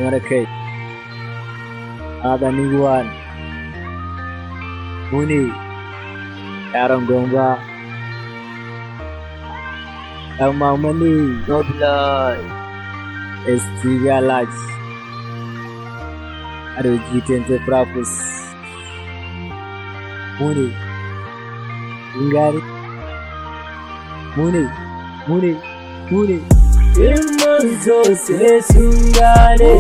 mana kai. Aga new one. Muni yaran Gomba. Ɗan mamani no blood. STV large. Aroji tente propus. Muni. Ingari. Muni. In mun zo sai sun gane,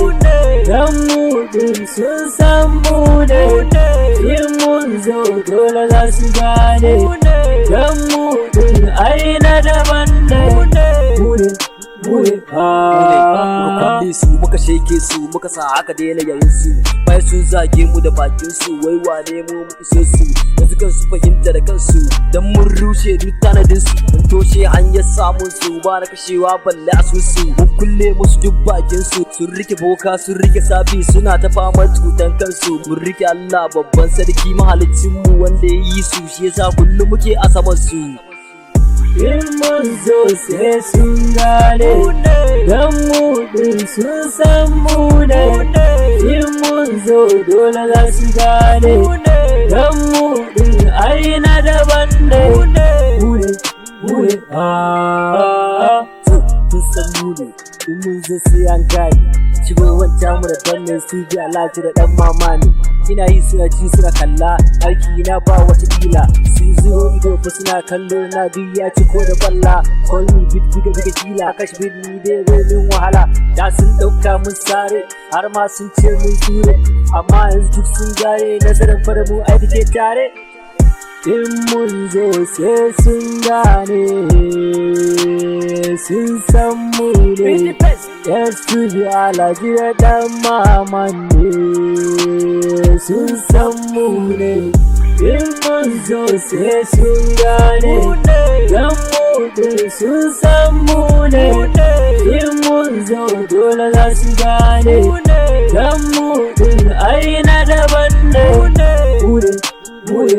dan mu din sun san mu ne. In mun zo dole za su gane, dan mu din ai na daban ne. Muka kalle su, muka sheke su, muka sa aka daina yayin su. Bai sun zage mu da bakin su, wai wane mu iso su. Yanzu kan su fahimta da kansu, dan mun rushe duk tanadin su. Mun toshe hanyar samun su, ba na kashewa balle a su. Mun kulle musu duk bakin su, sun rike boka, sun rike safi, suna ta famar cutan kansu. Mun rike Allah babban sarki mahalicin mu wanda ya yi su, shi yasa kullum muke a saman su. In mun zo sai sun gane, dan mu din sun san mu ne. In mun zo dole za su gane, dan mu din ai na daban ne. Mune sun san mu ne, in mun zo sai an gane. Shigo wancan mu da danne su ji alaji da dan mama ne. Ina yi suna ji suna kalla, aiki na ba wata kila. Sun zuro ido fa suna kallo na biya ci ko da kwalla. Call me bit biga kila, kash bit ni dai min wahala. Da sun dauka mun sare, har ma sun ce mun ture. Amma yanzu duk sun gane nazarin fara mu aiki tare. In mun zo sai sun gane, sun san mu ne. STV alaji da dan mama ne, sun san mu ne. In mun zo sai sun gane, dan mu din sun san mu ne. In mun zo dole za su gane, dan mu din ai na daban ne. Mune